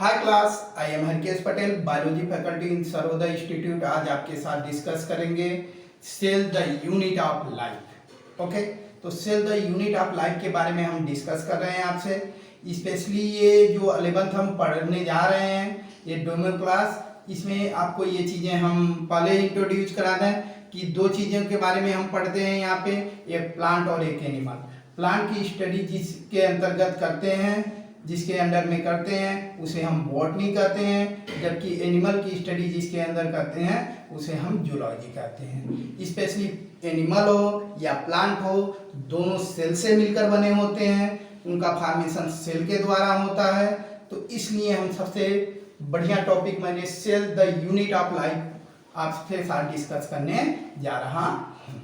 Hi class, I am Harkesh Patel, biology faculty in Sarvodaya institute. आज आपके साथ डिस्कस करेंगे cell the unit of life. Okay, तो cell the unit of life के बारे में हम डिस्कस कर रहे हैं आपसे। स्पेशली ये जो 11th हम पढ़ने जा रहे हैं, ये डेमो क्लास, इसमें आपको ये चीज़ें हम पहले इंट्रोड्यूस करा दें कि दो चीज़ों के बारे में हम पढ़ते हैं यहाँ पे, एक प्लांट और एक एनिमल। प्लांट की स्टडी जिसके अंतर्गत करते हैं, जिसके अंडर में करते हैं, उसे हम बॉटनी कहते हैं, जबकि एनिमल की स्टडी जिसके अंदर करते हैं उसे हम जूलॉजी कहते हैं। स्पेशली एनिमल हो या प्लांट हो, दोनों सेल से मिलकर बने होते हैं, उनका फॉर्मेशन सेल के द्वारा होता है। तो इसलिए हम सबसे बढ़िया टॉपिक मैंने cell the unit of life आपके साथ डिस्कस करने जा रहा हूँ।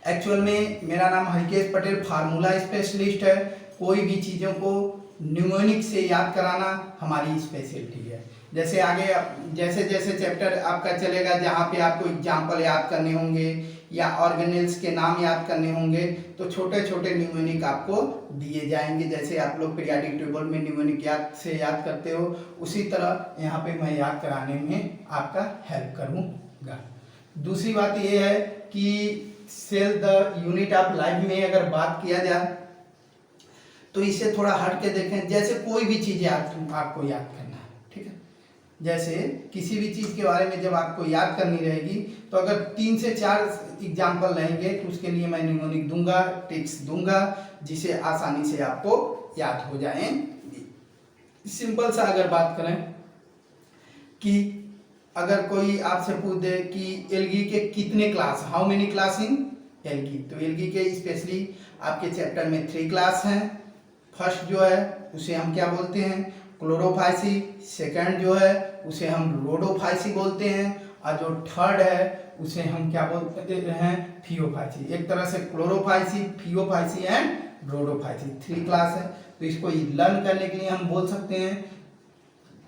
एक्चुअल में मेरा नाम हरकेश पटेल फार्मूला स्पेशलिस्ट है। कोई भी चीज़ों को न्यूमोनिक से याद कराना हमारी स्पेशलिटी है। जैसे आगे जैसे जैसे चैप्टर आपका चलेगा, जहाँ पे आपको एग्जाम्पल याद करने होंगे या ऑर्गेनेल्स के नाम याद करने होंगे, तो छोटे छोटे न्यूमोनिक आपको दिए जाएंगे। जैसे आप लोग पीरियाडिक टेबल में न्यूमोनिक याद करते हो, उसी तरह यहाँ पे मैं याद कराने में आपका हेल्प करूँगा। दूसरी बात ये है कि cell the unit of life में अगर बात किया जाए तो इसे थोड़ा हट के देखें। जैसे कोई भी चीज़ आपको याद करना है, ठीक है। जैसे किसी भी चीज़ के बारे में जब आपको याद करनी रहेगी, तो अगर 3 से 4 एग्जाम्पल रहेंगे तो उसके लिए मैं निमोनिक दूंगा, टिप्स दूंगा, जिसे आसानी से आपको याद हो जाएंगे। सिंपल सा अगर बात करें कि अगर कोई आपसे पूछ दे कि एल्गी के कितने class, how many class in algae, तो एल्गी के स्पेशली आपके चैप्टर में 3 क्लास हैं। फर्स्ट जो है उसे हम क्या बोलते हैं, क्लोरोफाइसी। सेकंड जो है उसे हम रोडोफाइसी बोलते हैं, और जो थर्ड है उसे हम क्या बोलते हैं, फियोफाइसी। एक तरह से Chlorophyceae, Phaeophyceae and Rhodophyceae 3 class है। तो इसको लर्न करने के लिए हम बोल सकते हैं,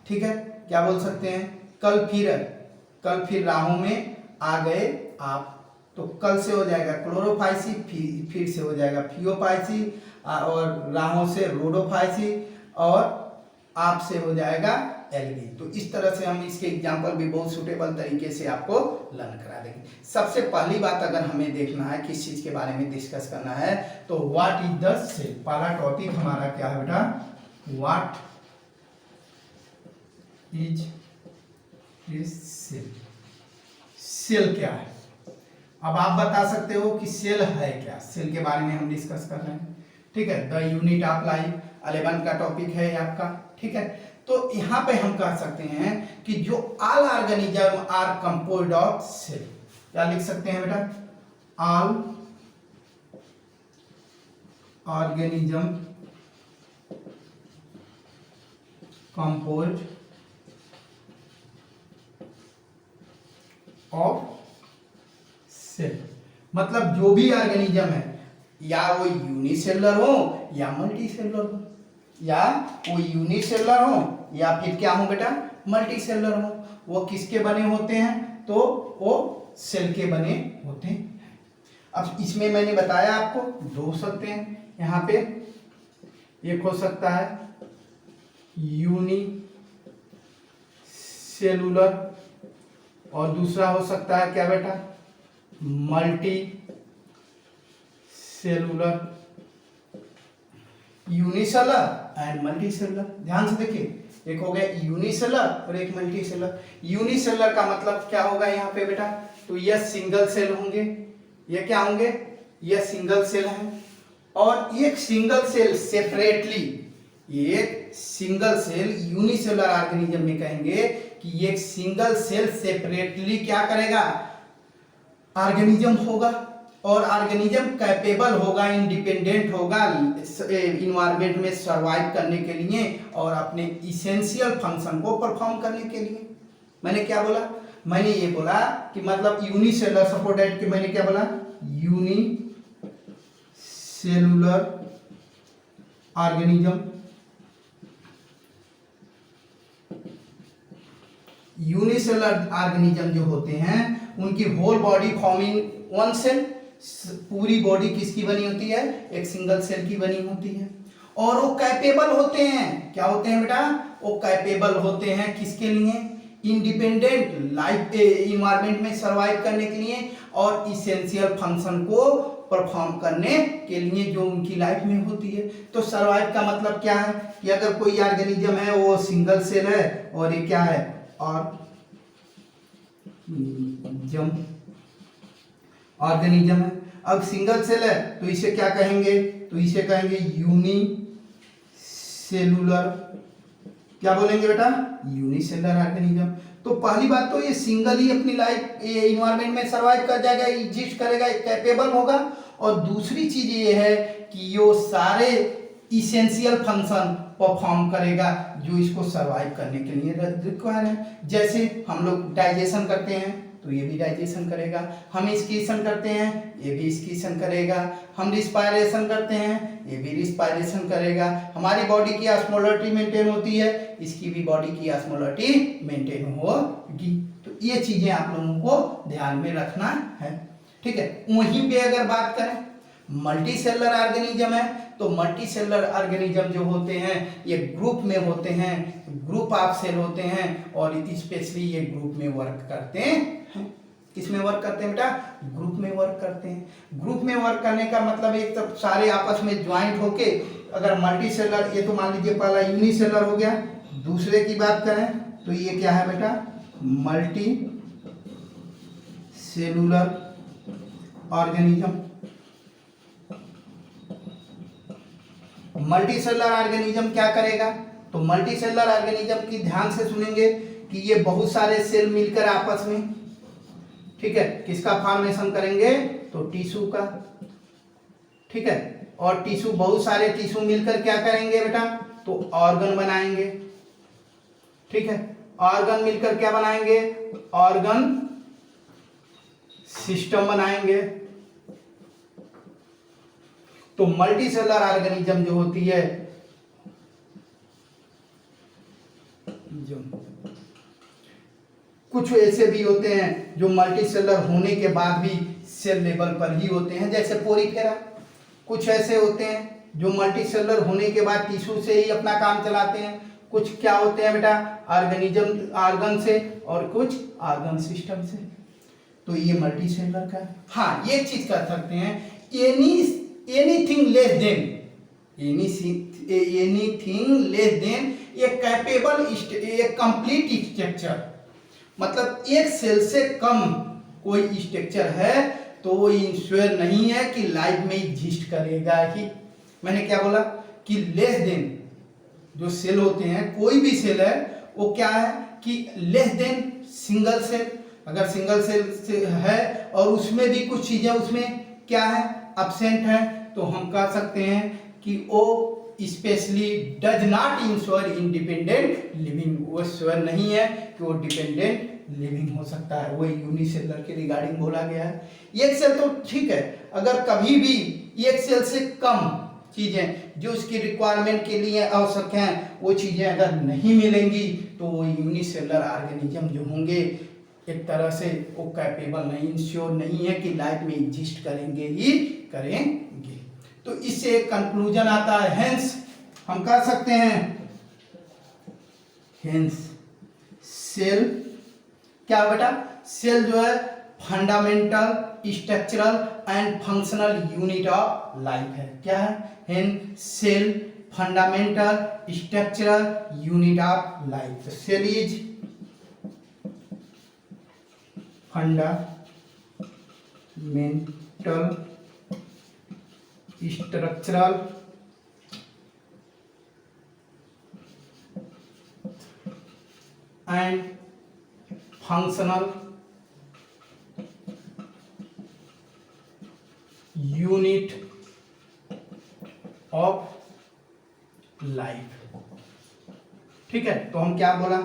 ठीक है, क्या बोल सकते हैं, कल फिर राहों में आ गए आप। तो कल से हो जाएगा क्लोरोफाइसी, फिर से हो जाएगा फियोफाइसी, और राहों से रोडोफाइसी, और आप से हो जाएगा एल्गी। तो इस तरह से हम इसके एग्जाम्पल भी बहुत सुटेबल तरीके से आपको लर्न करा देंगे। सबसे पहली बात अगर हमें देखना है किस चीज के बारे में डिस्कस करना है, तो व्हाट इज द सेल। पहला टॉपिक हमारा क्या है बेटा, व्हाट इज सेल। सेल क्या है? अब आप बता सकते हो कि सेल है क्या। सेल के बारे में हम डिस्कस कर रहे हैं, ठीक है। द यूनिट ऑफ लाइफ 11 का टॉपिक है आपका, ठीक है। तो यहाँ पे हम कह सकते हैं कि जो all organism are composed of cell. क्या लिख सकते हैं बेटा, all organism composed of cell. मतलब जो भी ऑर्गेनिज्म है, या वो यूनिसेलुलर हो या मल्टीसेलुलर हो, या वो यूनिसेलुलर हो या फिर क्या हो बेटा, मल्टीसेलुलर हो, वो किसके बने होते हैं, तो वो सेल के बने होते हैं। अब इसमें मैंने बताया आपको दो हो सकते हैं यहाँ पे, एक हो सकता है यूनिसेलुलर और दूसरा हो सकता है क्या बेटा, multi cellular. Unicellular and multicellular, ध्यान से देखिए, एक हो गया यूनिसेलुलर और एक मल्टीसेलुलर। यूनिसेलुलर का मतलब क्या होगा यहाँ पे बेटा, तो यह सिंगल सेल होंगे, ये क्या होंगे, यह सिंगल सेल है। और एक सिंगल सेल सेपरेटली, एक सिंगल सेल यूनिसेलुलर ऑर्गेनिज्म में कहेंगे कि एक सिंगल सेल सेपरेटली क्या करेगा, ऑर्गेनिज्म होगा, और ऑर्गेनिज्म कैपेबल होगा, इंडिपेंडेंट होगा इन्वायरमेंट में सरवाइव करने के लिए और अपने इसेंशियल फंक्शन को परफॉर्म करने के लिए। मैंने क्या बोला, मैंने ये बोला कि मतलब यूनिसेलुलर सपोर्टेड कि मैंने क्या बोला, यूनिसेलुलर ऑर्गेनिज्म, यूनिसेलुलर ऑर्गेनिज्म जो होते हैं उनकी whole body forming one cell. पूरी बॉडी किसकी बनी होती है, एक सिंगल सेल की बनी होती है, और वो कैपेबल होते हैं, क्या होते हैं बेटा, वो कैपेबल होते हैं किसके लिए, इंडिपेंडेंट लाइफ इन्वायरमेंट में सरवाइव करने के लिए और इसेंशियल फंक्शन को परफॉर्म करने के लिए जो उनकी लाइफ में होती है। तो सरवाइव का मतलब क्या है कि अगर कोई ऑर्गेनिज्म है वो सिंगल सेल है और ये क्या है ऑर्गेनिज्म है। अब सिंगल सेल है तो इसे क्या कहेंगे, तो इसे कहेंगे यूनिसेलुलर, क्या बोलेंगे बेटा, यूनिसेलुलर ऑर्गेनिज्म। तो पहली बात तो ये सिंगल ही अपनी लाइफ इन्वायरमेंट में सरवाइव कर जाएगा, एग्जिस्ट करेगा, कैपेबल होगा। और दूसरी चीज ये है कि ये सारे इसेंशियल फंक्शन परफॉर्म करेगा जो इसको सरवाइव करने के लिए रिक्वायर है। जैसे हम लोग डाइजेशन करते हैं तो ये भी डाइजेशन करेगा, हम एक्सक्रीशन करते हैं ये भी एक्सक्रीशन करेगा, हम रिस्पायरेशन करते हैं ये भी रिस्पायरेशन करेगा। हमारी बॉडी की ऑस्मोलरिटी मेंटेन होती है, इसकी भी बॉडी की ऑस्मोलरिटी मेंटेन होगी। तो ये चीजें आप लोगों को ध्यान में रखना है, ठीक है। वहीं पे अगर बात करें मल्टी सेलुलर ऑर्गेनिज्म है तो मल्टी सेलुलर ऑर्गेनिज्म जो होते हैं ये ग्रुप में होते हैं, ग्रुप ऑफ सेल होते हैं और स्पेशली ये ग्रुप में वर्क करते हैं। किस में वर्क करते हैं बेटा, ग्रुप में वर्क करते हैं। ग्रुप में वर्क करने का मतलब एक तो सारे आपस में ज्वाइंट होके, अगर मल्टी सेलुलर, ये तो मान लीजिए पहला यूनिसेलुलर हो गया, दूसरे की बात करें तो ये क्या है बेटा, multi cellular organism. Multi cellular organism क्या करेगा, तो मल्टी सेलुलर ऑर्गेनिज्म की ध्यान से सुनेंगे कि ये बहुत सारे सेल मिलकर आपस में, ठीक है, किसका फॉर्मेशन करेंगे, तो टिश्यू का, ठीक है। और टिश्यू, बहुत सारे टिश्यू मिलकर क्या करेंगे बेटा, तो ऑर्गन बनाएंगे, ठीक है। ऑर्गन मिलकर क्या बनाएंगे, ऑर्गन सिस्टम बनाएंगे। तो मल्टी सेलुलर ऑर्गेनिज्म जो होती है, जो कुछ ऐसे भी होते हैं जो मल्टी सेलुलर होने के बाद भी सेल लेवल पर ही होते हैं, जैसे पोरीफेरा। कुछ ऐसे होते हैं जो मल्टी सेलुलर होने के बाद टिश्यू से ही अपना काम चलाते हैं। कुछ क्या होते हैं बेटा, ऑर्गेनिज्म ऑर्गन से, और कुछ ऑर्गन सिस्टम से। तो ये मल्टी सेलुलर का। हाँ, ये चीज कर सकते हैं, anything less than a capable, A complete structure, मतलब एक सेल से कम कोई स्ट्रक्चर है तो वो इंश्योर नहीं है कि लाइफ में एग्जिस्ट करेगा ही। मैंने क्या बोला कि लेस देन जो सेल होते हैं, कोई भी सेल है वो क्या है कि लेस देन सिंगल सेल। अगर सिंगल सेल से है और उसमें भी कुछ चीजें उसमें क्या है, एब्सेंट है, तो हम कह सकते हैं कि वो specially does not ensure independent living. वो श्योर नहीं है कि वो डिपेंडेंट लिविंग हो सकता है। वो यूनिसेलुलर के रिगार्डिंग बोला गया है। एक सेल तो ठीक है, अगर कभी भी एक सेल से कम चीजें जो उसकी रिक्वायरमेंट के लिए आवश्यक हैं वो चीजें अगर नहीं मिलेंगी तो वो यूनिसेलुलर ऑर्गेनिज्म जो होंगे एक तरह से वो कैपेबल नहीं, इंश्योर नहीं है कि लाइफ में एग्जिस्ट करेंगे ही करेंगे। तो इससे एक कंक्लूजन आता है, हेंस हम कह सकते हैं, हेंस सेल क्या बेटा, सेल जो है fundamental, structural and functional unit of life है। क्या है, hence cell fundamental, structural unit of life. Cell is fundamental, structural and functional unit of life. ठीक है, तो हम क्या बोला,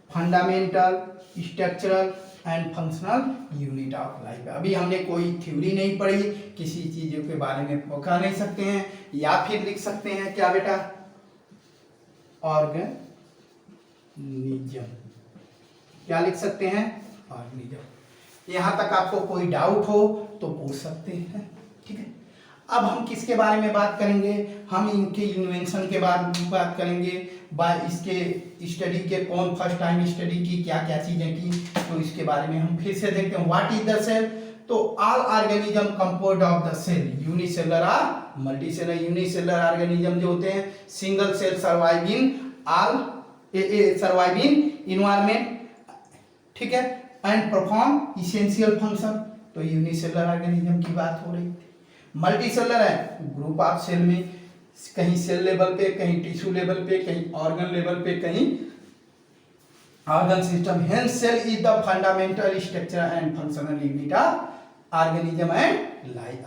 fundamental, structural and functional unit of life. अभी हमने कोई थ्योरी नहीं पढ़ी, किसी चीजों के बारे में कह नहीं सकते हैं, या फिर लिख सकते हैं क्या बेटा, ऑर्गेनिज्म। क्या लिख सकते हैं, ऑर्गेनिज्म। यहां तक आपको कोई डाउट हो तो पूछ सकते हैं। ठीक है, अब हम किसके बारे में बात करेंगे, हम इनके इन्वेंशन के बारे में बात करेंगे, इसके स्टडी के कौन फर्स्ट टाइम स्टडी की, क्या क्या चीजें की, तो इसके बारे में हम फिर से देखते हैं। व्हाट इज द सेल, तो all organism composed of the cell, unicellular और मल्टीसेलुलर। यूनिसेलुलर ऑर्गेनिज्म जो होते हैं, single cell survive in all survive in environment, ठीक है, एंड परफॉर्म इसेंशियल फंक्शन, तो यूनिसेलुलर ऑर्गेनिज्म की बात हो रही थी। मल्टीसेलुलर है, ग्रुप ऑफ सेल में, कहीं सेल लेवल पे, कहीं टिश्यू लेवल पे, कहीं ऑर्गन लेवल पे, कहीं organ system. Hence cell is the fundamental structure and functional unit of organism and life.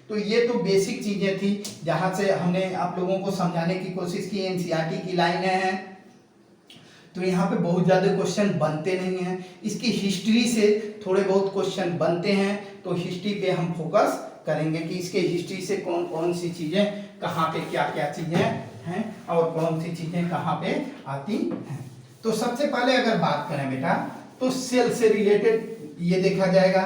तो ये तो बेसिक चीजें थी जहां से हमने आप लोगों को समझाने की कोशिश की। एनसीईआरटी की लाइनें हैं, तो यहाँ पे बहुत ज़्यादा क्वेश्चन बनते नहीं हैं। इसकी हिस्ट्री से थोड़े बहुत क्वेश्चन बनते हैं, तो हिस्ट्री पे हम फोकस करेंगे कि इसके हिस्ट्री से कौन कौन सी चीज़ें कहाँ पे क्या क्या चीज़ें हैं और कौन सी चीज़ें कहाँ पे आती हैं। तो सबसे पहले अगर बात करें बेटा, तो सेल से रिलेटेड ये देखा जाएगा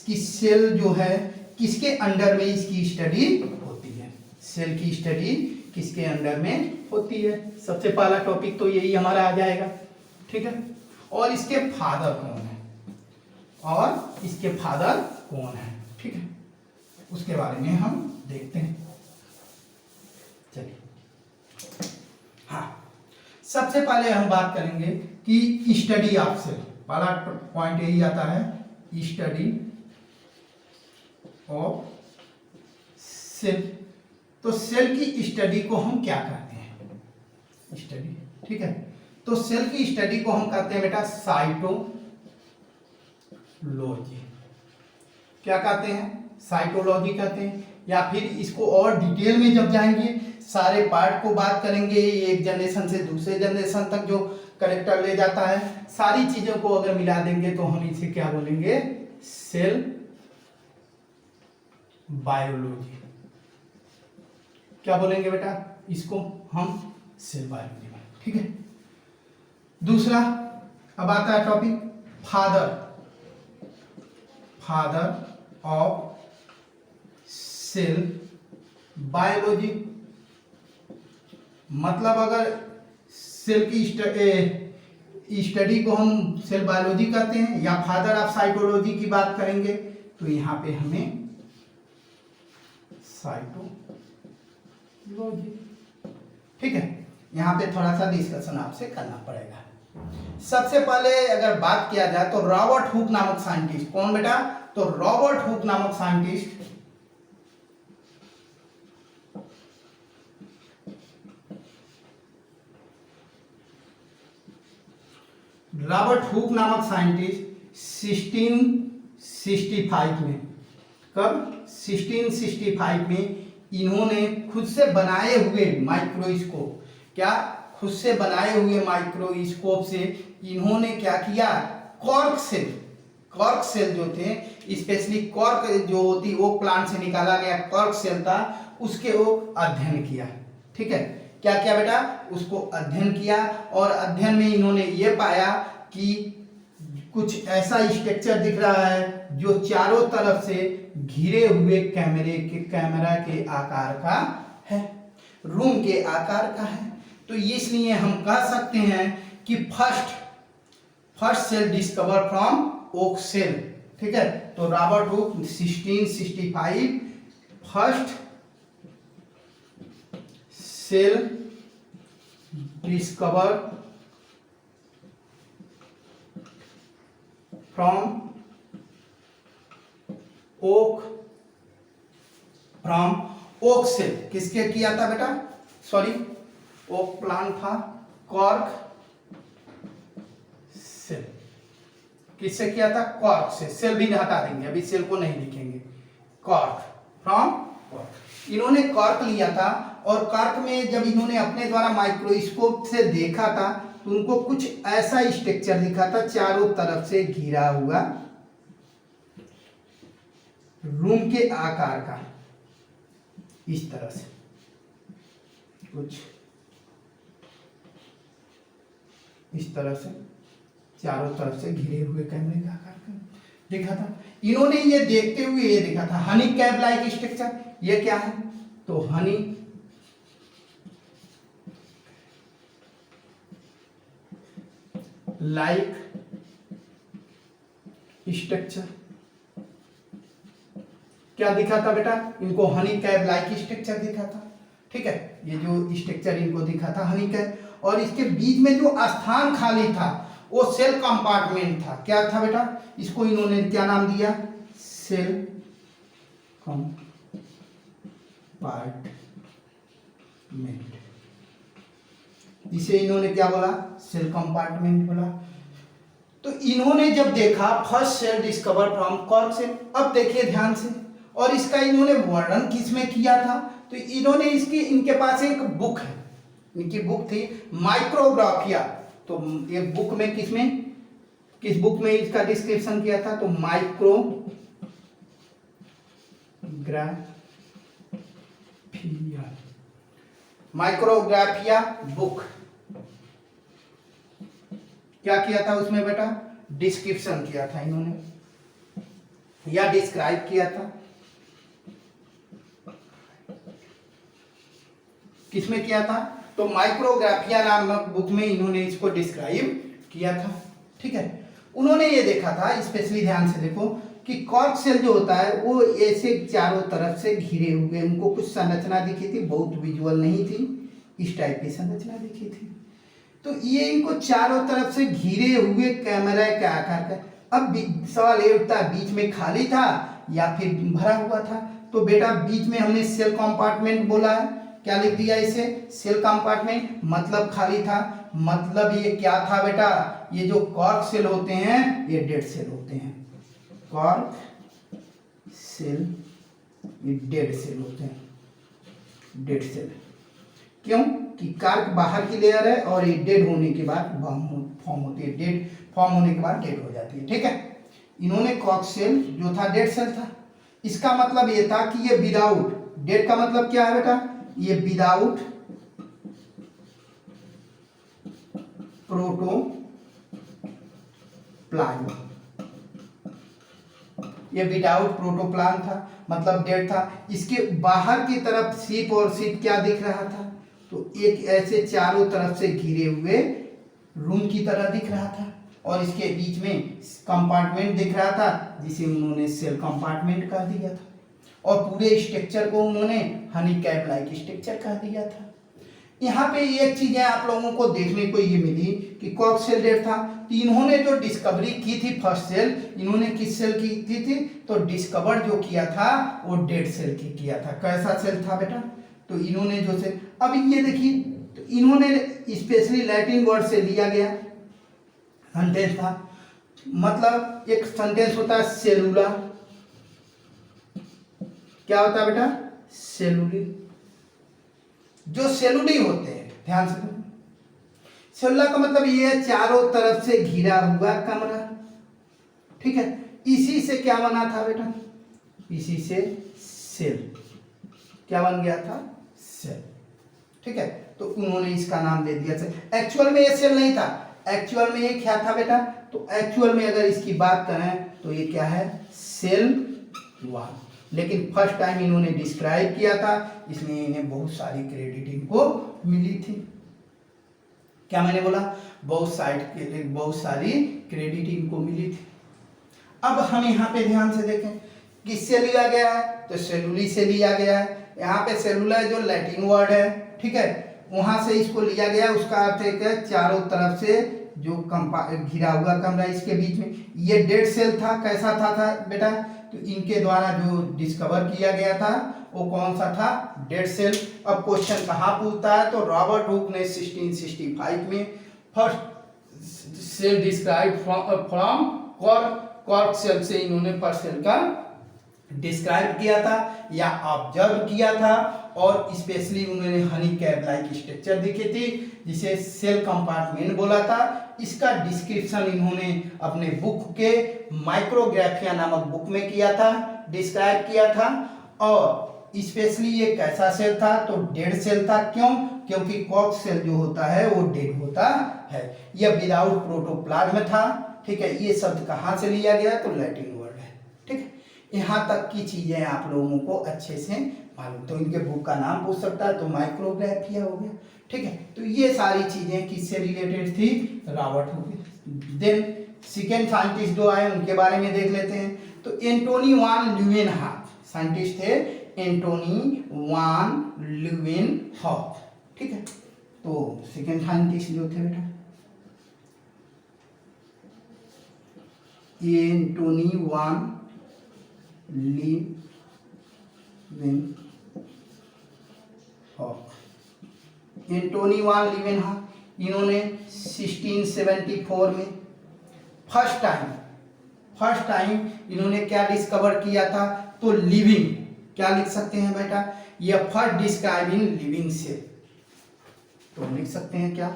कि सेल जो है किसके अंडर में इसकी स्टडी होती है, सेल की स्टडी किसके अंडर में होती है। सबसे पहला टॉपिक तो यही हमारा आ जाएगा, ठीक है। और इसके फादर कौन है, और इसके फादर कौन है, ठीक है, उसके बारे में हम देखते हैं। चलिए, हाँ, सबसे पहले हम बात करेंगे कि स्टडी ऑफ सेल, पहला पॉइंट यही आता है, स्टडी ऑफ सेल। तो सेल की स्टडी को हम क्या कहते हैं, स्टडी, ठीक है। तो सेल की स्टडी को हम कहते हैं बेटा साइटोलॉजी। क्या कहते हैं, साइटोलॉजी कहते हैं। या फिर इसको और डिटेल में जब जाएंगे, सारे पार्ट को बात करेंगे, एक जनरेशन से दूसरे जनरेशन तक जो करेक्टर ले जाता है, सारी चीजों को अगर मिला देंगे तो हम इसे क्या बोलेंगे, सेल बायोलॉजी। क्या बोलेंगे बेटा, इसको हम सेल बायोलॉजी, ठीक है। दूसरा अब आता है topic father of cell biology. मतलब अगर सेल की स्टडी को हम सेल बायोलॉजी करते हैं या फादर ऑफ साइटोलॉजी की बात करेंगे, तो यहाँ पे हमें साइटोलॉजी, ठीक है, यहाँ पे थोड़ा सा डिस्कशन आपसे करना पड़ेगा। सबसे पहले अगर बात किया जाए तो रॉबर्ट हुक नामक साइंटिस्ट, कौन बेटा, तो रॉबर्ट हुक नामक साइंटिस्ट रॉबर्ट हुक नामक साइंटिस्ट 1665 में, कब, 1665 में इन्होंने खुद से बनाए हुए माइक्रोस्कोप, क्या, खुद से बनाए हुए माइक्रोस्कोप से इन्होंने क्या किया, कॉर्क सेल जो थे, स्पेशली कॉर्क जो होती वो प्लांट से निकाला गया कॉर्क सेल था, उसके वो अध्ययन किया, ठीक है। क्या किया बेटा, उसको अध्ययन किया, और अध्ययन में इन्होंने ये पाया कि कुछ ऐसा स्ट्रक्चर दिख रहा है जो चारों तरफ से घिरे हुए कैमरा के आकार का है, रूम के आकार का है। तो इसलिए हम कह सकते हैं कि first cell discover from oak cell, ठीक है। तो Robert Hooke 1665 first cell discover from oak cell, किसके किया था बेटा, सॉरी, ओक प्लांट था, कॉर्क सेल, किससे किया था, कॉर्क से, सेल भी हटा देंगे, अभी सेल को नहीं लिखेंगे, कॉर्क, फ्रॉम कॉर्क। इन्होंने कॉर्क लिया था, और कॉर्क में जब इन्होंने अपने द्वारा माइक्रोस्कोप से देखा था तो उनको कुछ ऐसा स्ट्रक्चर दिखा था, चारों तरफ से घिरा हुआ, रूम के आकार का, इस तरह से कुछ इस तरह से चारों तरफ से घिरे हुए कैमरे का आकार का, देखा था। इन्होंने ये देखते हुए ये देखा था हनी कैप लाइक स्ट्रक्चर। ये क्या है? तो हनी लाइक स्ट्रक्चर। क्या दिखा था बेटा? इनको हनी कैप लाइक स्ट्रक्चर दिखा था। ठीक है, ये जो स्ट्रक्चर इनको दिखा था हनी कैप, और इसके बीच में जो स्थान खाली था वो सेल कंपार्टमेंट था। क्या था बेटा? इसको इन्होंने क्या नाम दिया? Cell compartment. इसे इन्होंने क्या बोला? सेल कंपार्टमेंट बोला। तो इन्होंने जब देखा first cell discover from cork cell, अब देखिए ध्यान से, और इसका इन्होंने वर्णन किसमें किया था? तो इन्होंने इसकी इनके पास एक बुक है, इनकी बुक थी माइक्रोग्राफिया। तो ये बुक में किस बुक में इसका डिस्क्रिप्शन किया था? तो माइक्रोग्राफिया बुक। क्या किया था उसमें बेटा? डिस्क्रिप्शन किया था इन्होंने या डिस्क्राइब किया था। किसमें किया था? तो माइक्रोग्राफिया नामक बुक में इन्होंने इसको डिस्क्राइब किया था। ठीक है, उन्होंने ये देखा था, स्पेशली ध्यान से देखो, कि कॉर्क सेल जो होता है वो ऐसे चारों तरफ से घिरे हुए, उनको कुछ संरचना दिखी थी, बहुत विजुअल नहीं थी, इस टाइप की संरचना दिखी थी। तो ये इनको चारों तरफ से घिरे हुए कैमरा के आकार का। अब सवाल ये उठता है बीच में खाली था या फिर भरा हुआ था? तो बेटा बीच में हमने सेल कंपार्टमेंट बोला है, क्या लिख दिया इसे? सेल कंपार्टमेंट, मतलब खाली था। मतलब ये क्या था बेटा? ये जो कॉर्क सेल होते हैं ये डेड सेल होते हैं। कॉर्क सेल ये डेड सेल होते हैं, डेड सेल। क्यों? कि कार्क बाहर की लेयर है और ये डेड होने के बाद फॉर्म होती है, डेड फॉर्म होने के बाद डेड हो जाती है। ठीक है, इन्होंने कॉर्क सेल जो था डेड सेल था। इसका मतलब ये था कि ये विदाउट, डेड का मतलब क्या है बेटा? ये विदाउट प्रोटोप्लाज्म, ये विदाउट प्रोटोप्लाज्म था, मतलब डेड था। इसके बाहर की तरफ शिप और सीट क्या दिख रहा था? तो एक ऐसे चारों तरफ से घिरे हुए रूम की तरह दिख रहा था, और इसके बीच में कंपार्टमेंट दिख रहा था जिसे उन्होंने सेल कंपार्टमेंट कह दिया था, और पूरे स्ट्रक्चर को उन्होंने हनी कैप लाइक स्ट्रक्चर कह दिया था। यहाँ पे एक चीजें आप लोगों को देखने को ये मिली कि कॉर्क सेल डेड था। तो इन्होंने जो डिस्कवरी की थी फर्स्ट सेल, इन्होंने किस सेल की थी? तो डिस्कवर जो किया था वो डेड सेल की किया था। कैसा सेल था बेटा? तो इन्होंने जो सेल, अब ये देखिए, तो इन्होंने स्पेशली लैटिन वर्ड से लिया गया सेंटेंस था। मतलब एक सेंटेंस होता है सेलुला, क्या होता है बेटा? सेलुली। जो सेलुली होते हैं, ध्यान से, सेलुला का मतलब ये है चारों तरफ से घिरा हुआ कमरा। ठीक है, इसी से क्या बना था बेटा? इसी से सेल क्या बन गया था? सेल। ठीक है, तो उन्होंने इसका नाम दे दिया सेल। एक्चुअल में ये सेल नहीं था, एक्चुअल में ये क्या था बेटा? तो एक्चुअल में अगर इसकी बात करें तो ये क्या है? Cell wall. लेकिन फर्स्ट टाइम इन्होंने डिस्क्राइब किया था, इसलिए इन्हें बहुत सारी क्रेडिट इनको मिली थी। क्या मैंने बोला? बहुत सारी क्रेडिट इनको मिली थी। अब हम यहाँ पे ध्यान से देखें, किससे लिया गया है? तो सेलुली से लिया गया है। यहाँ पे सेलुला जो लैटिन वर्ड है, ठीक है, वहां से इसको लिया गया। उसका अर्थ है चारों तरफ से जो घिरा हुआ कमरा, इसके बीच में ये डेड सेल था। कैसा था बेटा? तो इनके द्वारा जो डिस्कवर किया गया था वो कौन सा था? Dead cell. अब क्वेश्चन कहाँ पूछता है? तो रॉबर्ट हुक ने 1665 में first cell describe from cork cell से इन्होंने फर्स्ट सेल का डिस्क्राइब किया था या ऑब्जर्व किया था, और स्पेशली उन्होंने हनी कैप लाइक स्ट्रक्चर दिखी थी जिसे सेल कंपार्टमेंट बोला था। इसका डिस्क्रिप्शन इन्होंने अपने बुक के माइक्रोग्राफिया नामक बुक में किया था, डिस्क्राइब किया था। और स्पेशली ये कैसा सेल था? तो डेड सेल था। क्यों? क्योंकि कॉर्क सेल जो होता है वो डेड होता है। यह विदाउट प्रोटोप्लाज्म था। ठीक है, ये शब्द कहाँ से लिया गया? तो लैटिन वर्ड यहाँ तक की चीजें आप लोगों को अच्छे से मालूम, तो इनके बुक का नाम पूछ सकता है, तो माइक्रोग्राफिया हो गया, ठीक है। तो ये सारी चीजें किससे रिलेटेड थी, Robert Hooke. Then second scientist जो आए उनके बारे में देख लेते हैं। तो एंटोनी वान ल्यूवेनहॉफ साइंटिस्ट थे, एंटोनी वान ल्यूवेनहॉफ, ठीक है। तो सेकेंड साइंटिस्ट जो थे बेटा एंटोनी वान लीवेनहॉफ। एंटोनी वान लीवेनहॉफ, इन्होंने 1674 में फर्स्ट टाइम इन्होंने क्या डिस्कवर किया था, तो लिविंग, क्या लिख सकते हैं बेटा, ये फर्स्ट डिस्क्राइबिंग लिविंग सेल, तो लिख सकते हैं क्या,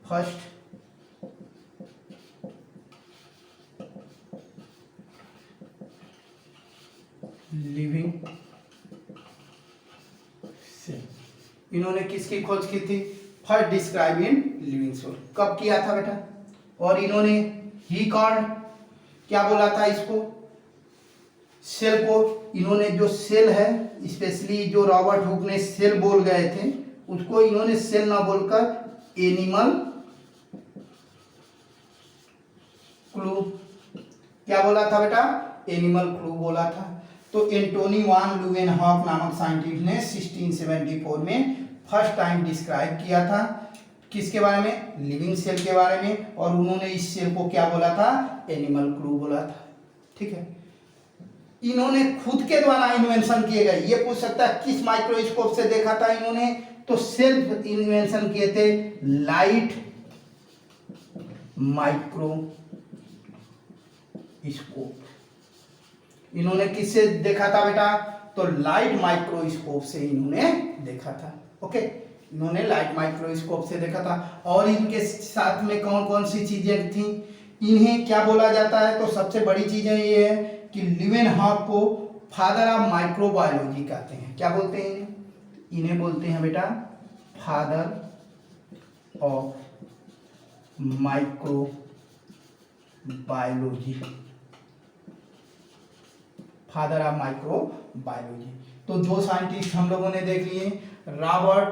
फर्स्ट लिविंग सेल। इन्होंने किसकी खोज की थी, फर्स्ट डिस्क्राइबिंग लिविंग सेल। कब किया था बेटा, और इन्होंने ही कॉल्ड, क्या बोला था इसको, सेल को, इन्होंने जो सेल है, स्पेशली जो रॉबर्ट हुक ने सेल बोल गए थे, उसको इन्होंने सेल ना बोलकर एनिमल क्लू, क्या बोला था बेटा, एनिमल क्लू बोला था। तो एंटोनी वान ल्यूवेनहॉफ नामक साइंटिस्ट ने 1674 में फर्स्ट टाइम डिस्क्राइब किया था, किसके बारे में, लिविंग सेल के बारे में, और उन्होंने इस सेल को क्या बोला था, एनिमल क्लू बोला था, ठीक है। इन्होंने खुद के द्वारा इन्वेंशन किए गए, ये पूछ सकता है किस माइक्रोस्कोप से देखा था इन्होंने, तो सेल्फ इन्वेंशन किए थे लाइट माइक्रोस्कोप। इन्होंने किससे देखा था बेटा, तो लाइट माइक्रोस्कोप से इन्होंने देखा था, ओके। इन्होंने लाइट माइक्रोस्कोप से देखा था। और इनके साथ में कौन कौन सी चीजें थी, इन्हें क्या बोला जाता है, तो सबसे बड़ी चीजें ये है कि ल्यूवेनहॉफ को फादर ऑफ माइक्रोबायोलॉजी कहते हैं। क्या बोलते हैं इन्हें बोलते हैं बेटा father of microbiology, father of microbiology. तो दो साइंटिस्ट हम लोगों ने देख लिए, रॉबर्ट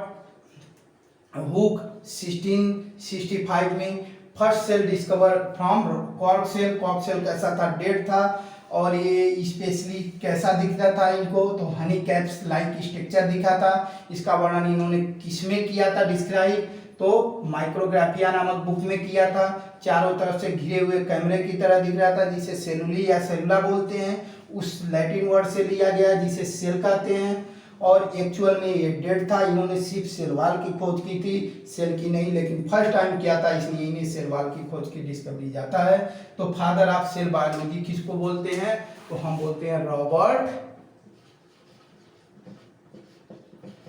हुक 1665 में first cell discover from cork cell. Cork cell कैसा था, डेड था, और ये स्पेशली कैसा दिखता था इनको, तो हनी कैप्स लाइक स्ट्रक्चर दिखा था। इसका वर्णन इन्होंने किसमें किया था डिस्क्राइब, तो माइक्रोग्राफिया नामक बुक में किया था। चारों तरफ से घिरे हुए कैमरे की तरह दिख रहा था, जिसे सेलुली या सेलुला बोलते हैं, उस लैटिन वर्ड से लिया गया जिसे सेल कहते हैं। और एक्चुअल में ये डेड था, इन्होंने सिर्फ सेल वाल की खोज की थी, सेल की नहीं, लेकिन फर्स्ट टाइम किया था, इसलिए इन्हें सेल वाल की खोज की डिस्कवरी जाता है। तो फादर ऑफ सेल बायोलॉजी किसको बोलते हैं, तो हम बोलते हैं रॉबर्ट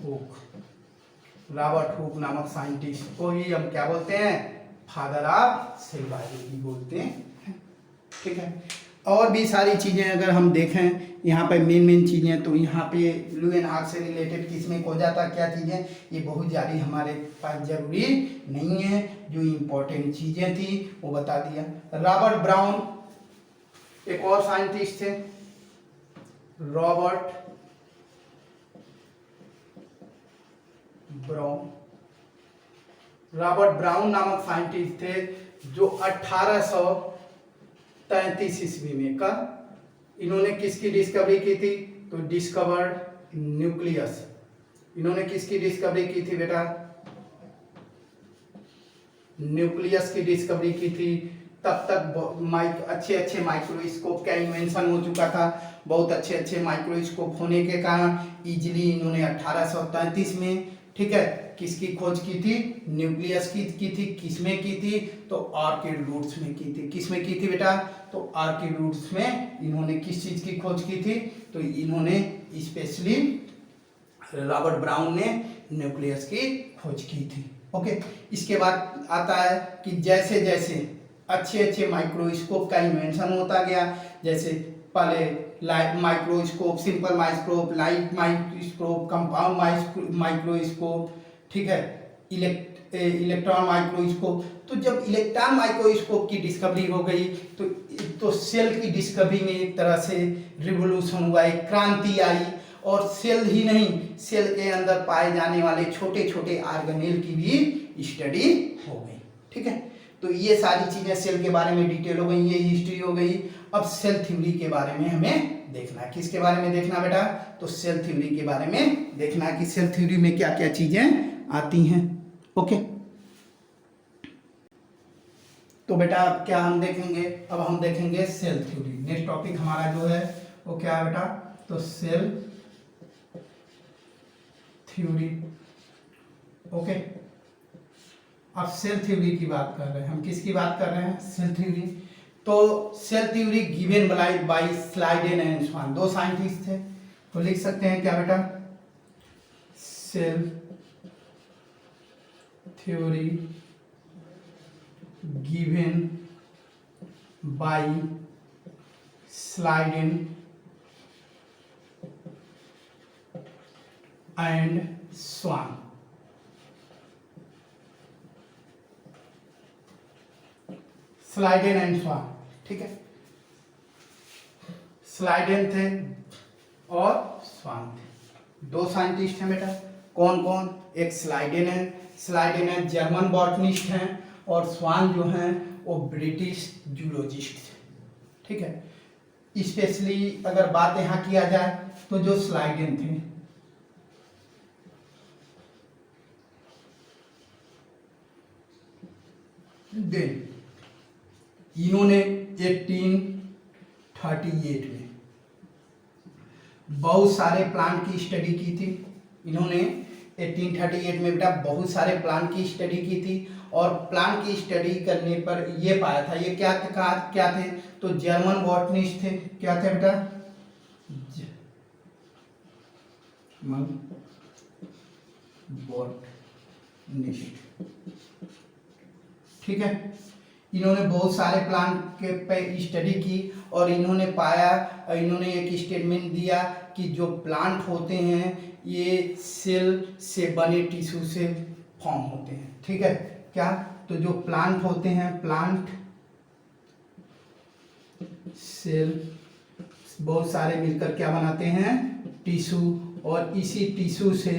हुक। रॉबर्ट हुक नामक साइंटिस्ट को ही हम क्या बोलते हैं, फादर ऑफ सेल बायोलॉजी बोलते हैं, ठीक है। और भी सारी चीज़ें अगर हम देखें यहाँ पे मेन चीज़ें, तो यहाँ पे ल्यूवेनहॉफ से रिलेटेड किसमें खोजा था, क्या चीज़ें, ये बहुत ज़्यादा हमारे पास जरूरी नहीं है, जो इम्पोर्टेंट चीज़ें थी वो बता दिया। रॉबर्ट ब्राउन एक और साइंटिस्ट थे, रॉबर्ट ब्राउन नामक साइंटिस्ट थे, जो 1833 ईस्वी में का इन्होंने किसकी डिस्कवरी की थी, तो डिस्कवर्ड न्यूक्लियस। इन्होंने किसकी डिस्कवरी की थी बेटा, न्यूक्लियस की डिस्कवरी की थी। तब तक अच्छे माइक्रोस्कोप का इन्वेंशन हो चुका था, बहुत अच्छे माइक्रोस्कोप होने के कारण इजीली इन्होंने 1833 में, ठीक है, किसकी खोज की थी, न्यूक्लियस की थी। किसमें की थी, तो ऑर्किड रूट्स में की थी। किसमें की थी बेटा, तो ऑर्किड रूट्स में इन्होंने किस चीज की खोज की थी, तो इन्होंने स्पेशली रॉबर्ट ब्राउन ने न्यूक्लियस की खोज की थी, ओके। इसके बाद आता है कि जैसे जैसे अच्छे माइक्रोस्कोप का इन्वेंशन होता गया, जैसे पहले light microscope, simple microscope, light microscope, compound microscope, ठीक है, इलेक्ट्रॉन माइक्रोस्कोप। तो जब इलेक्ट्रॉन माइक्रोस्कोप की डिस्कवरी हो गई तो सेल की डिस्कवरी में एक तरह से रिवोल्यूशन हुआ, एक क्रांति आई। और सेल ही नहीं, सेल के अंदर पाए जाने वाले छोटे छोटे ऑर्गेनेल की भी स्टडी हो गई। ठीक है, तो ये सारी चीजें सेल के बारे में डिटेल हो गई, ये हिस्ट्री हो गई। अब सेल थ्योरी के बारे में हमें देखना है। किसके बारे में देखना बेटा? तो सेल थ्योरी के बारे में देखना है कि सेल थ्योरी में क्या क्या चीजें आती हैं। ओके, तो बेटा अब क्या हम देखेंगे? अब हम देखेंगे सेल थ्योरी। नेक्स्ट टॉपिक हमारा जो है वो क्या है बेटा? तो सेल थ्योरी। ओके, अब सेल थ्योरी की बात कर रहे हैं हम। किसकी बात कर रहे हैं? Cell theory. तो cell theory given by Schleiden and Schwann, दो साइंटिस्ट थे। तो लिख सकते हैं क्या बेटा? Cell theory given by Schleiden and Schwann. Schleiden and Schwann, ठीक है। स्लाइडेन थे और स्वान थे, दो साइंटिस्ट हैं बेटा। कौन कौन? एक स्लाइडेन है, स्लाइडेन है जर्मन बॉटनिस्ट हैं, और स्वान जो हैं वो ब्रिटिश जूलॉजिस्ट थे। ठीक है, स्पेशली अगर बात यहाँ किया जाए तो जो स्लाइडेन थे, देन इन्होंने 1838 में बहुत सारे प्लांट की स्टडी की थी। इन्होंने 1838 में बेटा बहुत सारे प्लांट की स्टडी की थी, और प्लांट की स्टडी करने पर ये पाया था, ये क्या थे? तो जर्मन बॉटनिस्ट थे। क्या थे बेटा? German botanist. ठीक है, इन्होंने बहुत सारे प्लांट के पे स्टडी की, और इन्होंने पाया, इन्होंने एक स्टेटमेंट दिया कि जो प्लांट होते हैं ये सेल से बने टिश्यू से फॉर्म होते हैं। ठीक है, क्या? तो जो प्लांट होते हैं, प्लांट सेल बहुत सारे मिलकर क्या बनाते हैं? टिश्यू, और इसी टिश्यू से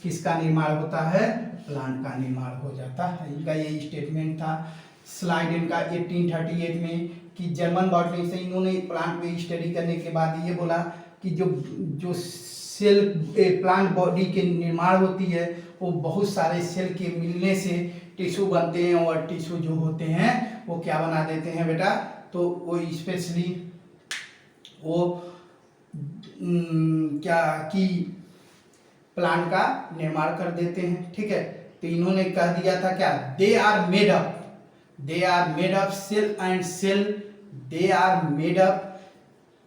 किसका निर्माण होता है? प्लांट का निर्माण हो जाता है। इनका ये स्टेटमेंट था स्लाइडेन का 1838 में, कि जर्मन बॉटनिस्ट से इन्होंने प्लांट पे स्टडी करने के बाद ये बोला कि जो सेल प्लांट बॉडी के निर्माण होती है वो बहुत सारे सेल के मिलने से टिश्यू बनते हैं, और टिश्यू जो होते हैं वो क्या बना देते हैं बेटा? तो वो स्पेशली वो क्या कि प्लांट का निर्माण कर देते हैं। ठीक है, तो इन्होंने कह दिया था क्या? They are made up cell and cell, they are made up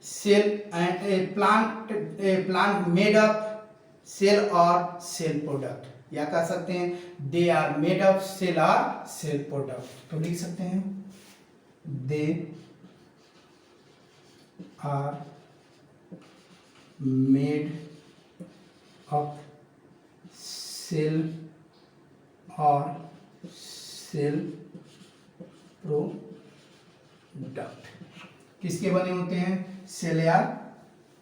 cell and a plant made up cell और सेल प्रोडक्ट, या कह सकते हैं they are made up cell और सेल प्रोडक्ट। तो लिख सकते हैं they are made up cell और सेल प्रोडक्ट। किसके बने होते हैं? सेल या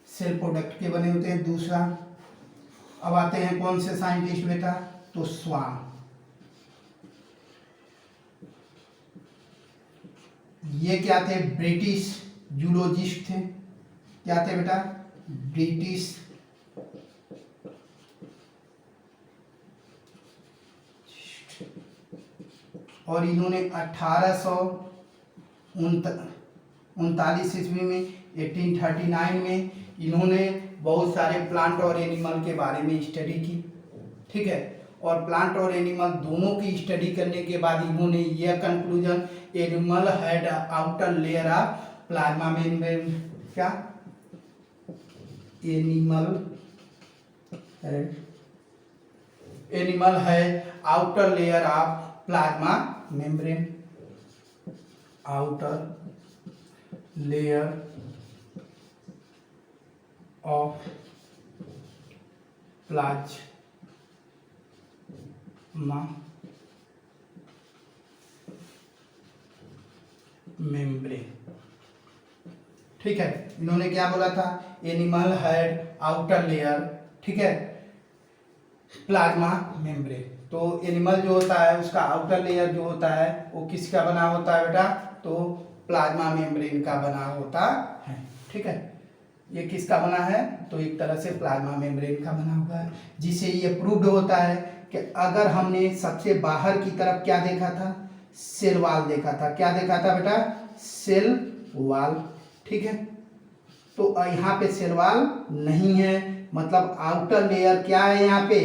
सेल प्रोडक्ट के बने होते हैं। दूसरा, अब आते हैं कौन से साइंटिस्ट बेटा? तो स्वान। ये क्या थे? ब्रिटिश जूलॉजिस्ट थे। क्या थे बेटा? ब्रिटिश और इन्होंने 1839 ईस्वी में 1839 में इन्होंने बहुत सारे प्लांट और एनिमल के बारे में स्टडी की। ठीक है, और प्लांट और एनिमल दोनों की स्टडी करने के बाद इन्होंने यह conclusion, animal had outer layer of plasma membrane. क्या? एनिमल है outer layer of plasma membrane, outer layer of plasma membrane. ठीक है, इन्होंने क्या बोला था, एनिमल हैड आउटर लेयर, ठीक है, प्लाज्मा मेम्ब्रेन। तो एनिमल जो होता है उसका आउटर लेयर जो होता है वो किसका बना होता है बेटा, तो प्लाज्मा मेम्ब्रेन का बना होता है। ठीक है, ये किसका बना है, तो एक तरह से प्लाज्मा मेम्ब्रेन का बना हुआ है, जिसे ये प्रूव्ड होता है कि अगर हमने सबसे बाहर की तरफ क्या देखा था, सेल वाल देखा था। क्या देखा था बेटा, सेल वाल। ठीक है, तो यहाँ पे सेल वाल नहीं है, मतलब आउटर लेयर क्या है, यहाँ पे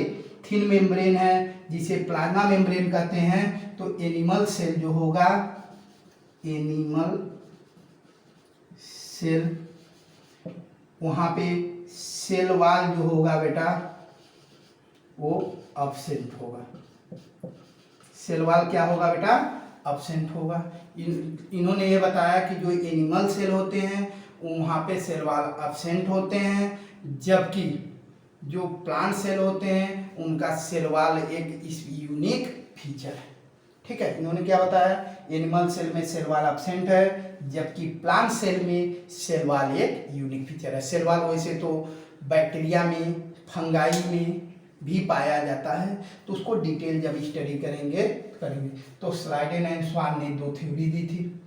थिन मेम्ब्रेन है जिसे प्लाज्मा मेम्ब्रेन कहते हैं। तो एनिमल सेल जो होगा, एनिमल सेल, वहां पे सेल वाल जो होगा बेटा वो अब्सेंट होगा। सेल वाल क्या होगा बेटा, अब्सेंट होगा। इन्होंने ये बताया कि जो एनिमल सेल होते हैं वहाँ पे सेल वाल अब्सेंट होते हैं, जबकि जो प्लांट सेल होते हैं उनका सेल वाल एक यूनिक फीचर है। ठीक है, इन्होंने क्या बताया, एनिमल सेल में सेल वाल अब्सेंट है, जबकि प्लांट सेल में सेल वाल एक यूनिक फीचर है। सेल वाल वैसे तो बैक्टीरिया में, फंगाई में भी पाया जाता है, तो उसको डिटेल जब स्टडी करेंगे। तो स्लाइडेन एंड स्वान ने 2 थ्योरी दी थी।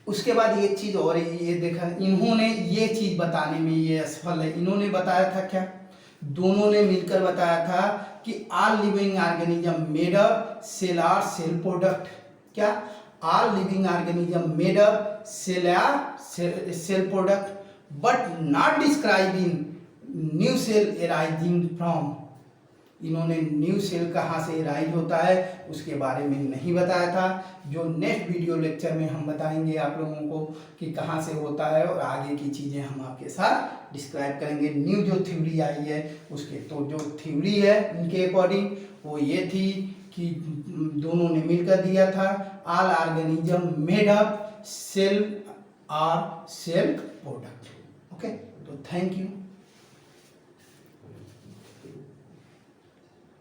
उसके बाद एक चीज और ये देखा, इन्होंने ये चीज बताने में ये असफल है। इन्होंने बताया था क्या, दोनों ने मिलकर बताया था कि all living organism made up cell are cell product. क्या, all living organism made up cell are cell product, but not describing new cell arising from. इन्होंने न्यू सेल कहाँ से एराइज होता है उसके बारे में नहीं बताया था, जो नेक्स्ट वीडियो लेक्चर में हम बताएंगे आप लोगों को कि कहाँ से होता है, और आगे की चीज़ें हम आपके साथ डिस्क्राइब करेंगे। न्यू जो थ्योरी आई है उसके, तो जो थ्योरी है उनके अकॉर्डिंग वो ये थी कि दोनों ने मिलकर दिया था, all organism made up cell are cell product. Okay, तो थैंक यू।